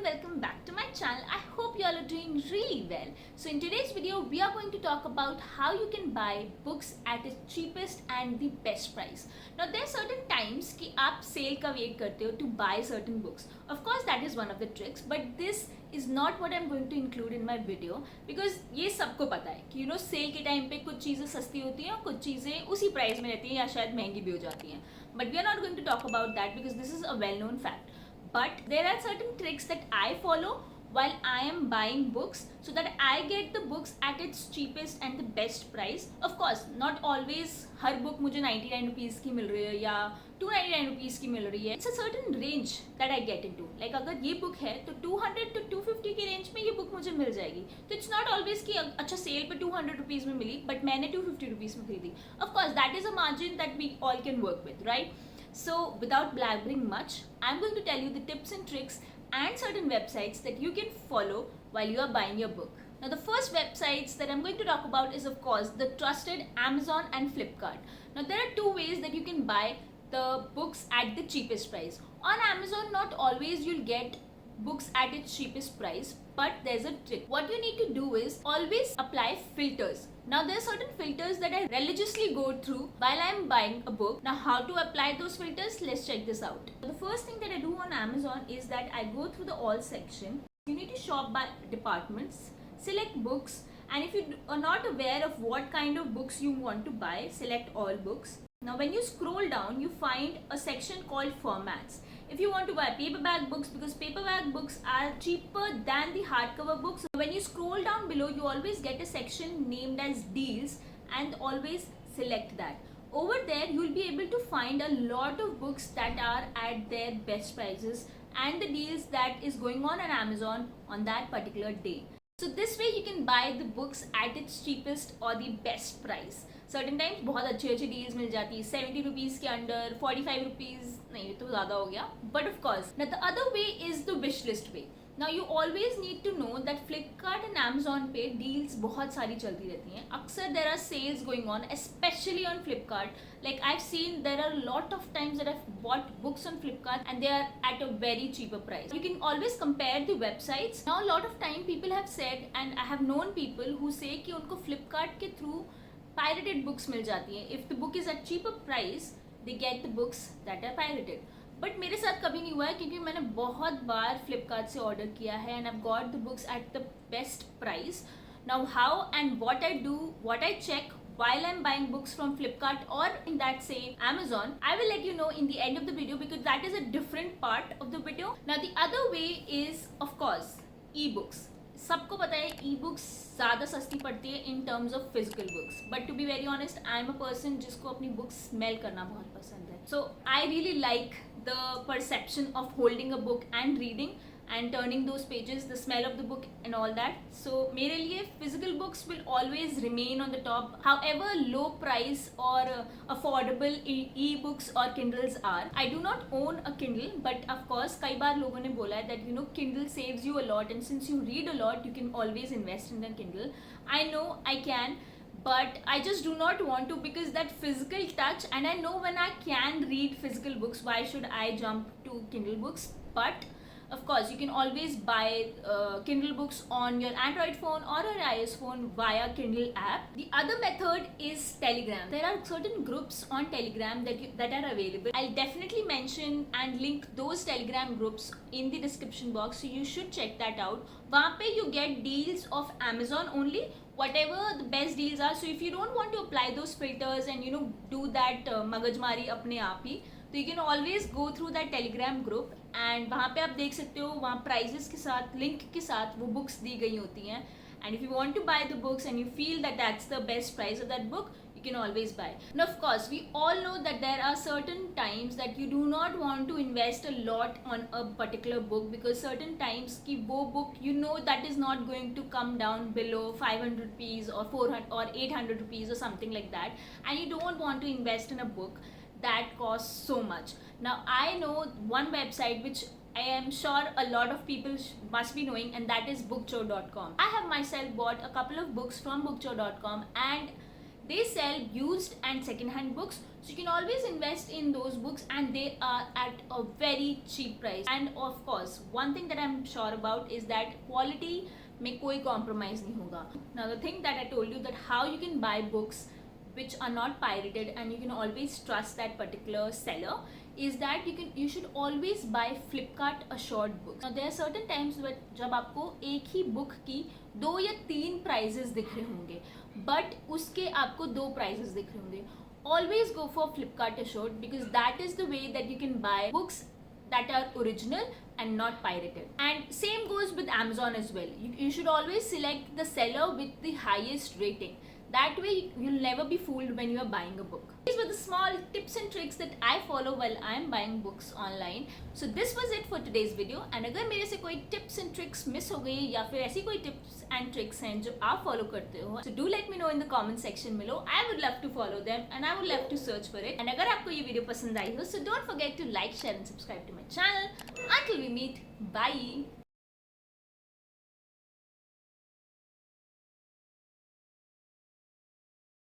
welcome back to my channel. I hope you all are doing really well. So in today's video we are going to talk about how you can buy books at its cheapest and the best price. Now there are certain times कि आप sale का wait करते हो to buy certain books. Of course that is one of the tricks, but this is not what I'm going to include in my video because ये सबको पता है कि sale के time पे कुछ चीज़ें सस्ती होती हैं और कुछ चीज़ें उसी price में रहती हैं या शायद महंगी भी हो जाती हैं. But we are not going to talk about that because this is a well-known fact. But there are certain tricks that I follow while I am buying books so that I get the books at its cheapest and the best price. Of course, not always her book मुझे 99 rupees की मिल रही है या 299 rupees की मिल रही है. It's a certain range that I get into. Like अगर ये book है तो 200 to 250 की range में ये book मुझे मिल जाएगी. तो it's not always कि अच्छा sale पे 200 rupees में मिली but मैंने 250 rupees में खरीदी. Of course, that is a margin that we all can work with, right? So without blabbering much, I'm going to tell you the tips and tricks and certain websites that you can follow while you are buying your book. Now the first websites that I'm going to talk about is of course the trusted Amazon and Flipkart. Now there are two ways that you can buy the books at the cheapest price. On Amazon, not always you'll get books at its cheapest price, but there's a trick. What you need to do is always apply filters. Now there are certain filters that I religiously go through while I'm buying a book. Now how to apply those filters? Let's check this out. The first thing that I do on Amazon is that I go through the all section. You need to shop by departments, select books, and if you are not aware of what kind of books you want to buy, select all books. Now when you scroll down, you find a section called formats. If you want to buy paperback books, because paperback books are cheaper than the hardcover books, so when you scroll down below, you always get a section named as deals and always select that. Over there, you will be able to find a lot of books that are at their best prices and the deals that is going on Amazon on that particular day. So this way you can buy the books at its cheapest or the best price. Certain times बहुत अच्छी अच्छी deals मिल जाती है 70 rupees के under 45 rupees नहीं तो ज़्यादा हो गया. But of course, now the other way is the wish list way. Now you always need to know that Flipkart and Amazon पे deals बहुत सारी चलती रहती हैं. अक्सर there are sales going on, especially on Flipkart. Like I've seen there are a lot of times that I've bought books on Flipkart and they are at a very cheaper price. You can always compare the websites. Now a lot of time people have said, and I have known people who say कि उनको Flipkart के through pirated books मिल जाती हैं. If the book is at cheaper price, they get the books that are pirated. But मेरे साथ कभी नहीं हुआ है क्योंकि मैंने बहुत बार फ्लिपकार्ट से ऑर्डर किया है and I got the books at the best price. Now how and what I do, what I check while I'm buying books from Flipkart or in that same Amazon, I will let you know in the end of the video because that is a different part of the video. Now the other way is of course e-books. सबको पता है e books ज़्यादा सस्ती पड़ती है in terms of physical books, but to be very honest I am a person जिसको अपनी books smell करना बहुत पसंद है. So I really like the perception of holding a book and reading and turning those pages, the smell of the book and all that. So मेरे लिए physical books will always remain on the top, however low price or affordable e-books or Kindles are. I do not own a Kindle, but of course कई बार लोगों ने बोला है that Kindle saves you a lot and since you read a lot you can always invest in a Kindle. I know I can, but I just do not want to because that physical touch, and I know when I can read physical books, why should I jump to Kindle books? But of course you can always buy Kindle books on your Android phone or your iOS phone via Kindle app. The other method is Telegram. There are certain groups on Telegram that are available. I'll definitely mention and link those Telegram groups in the description box, so you should check that out. वहाँ पे you get deals of Amazon only, whatever the best deals are. So if you don't want to apply those filters and do that मगजमारी अपने आप ही, तो you can always go through that Telegram group and वहाँ पे आप देख सकते हो वहाँ prices के साथ लिंक के साथ वो books दी गई होती हैं. And if you want to buy the books and you feel that that's the best price of that book, you can always buy. Now of course we all know that there are certain times that you do not want to invest a lot on a particular book because certain times कि वो book that is not going to come down below 500 rupees or 400 or 800 rupees or something like that, and you don't want to invest in a book that costs so much. Now I know one website which I am sure a lot of people must be knowing, and that is bookcho.com. I have myself bought a couple of books from bookcho.com and they sell used and second hand books, so you can always invest in those books and they are at a very cheap price. And of course one thing that I'm sure about is that quality में कोई compromise नहीं होगा. Now the thing that I told you, that how you can buy books which are not pirated and you can always trust that particular seller, is that you should always buy Flipkart assured books. Now there are certain times where जब आपको एक ही book की 2 या 3 prices दिख रहे होंगे, but उसके आपको 2 प्राइजेस दिख रहे होंगे, always go for Flipkart assured, because that is the way that you can buy books that are original and not pirated. And same goes with Amazon as well. You should always select the seller with the highest rating. That way you'll never be fooled when you are buying a book. These were the small tips and tricks that I follow while I am buying books online. So this was it for today's video. And अगर मेरे से कोई tips and tricks miss हो गई या फिर ऐसी कोई tips and tricks हैं जो आप follow करते हो, so do let me know in the comment section below. I would love to follow them and I would love to search for it. And अगर आपको ये video पसंद आई हो, so don't forget to like, share and subscribe to my channel. Until we meet, bye.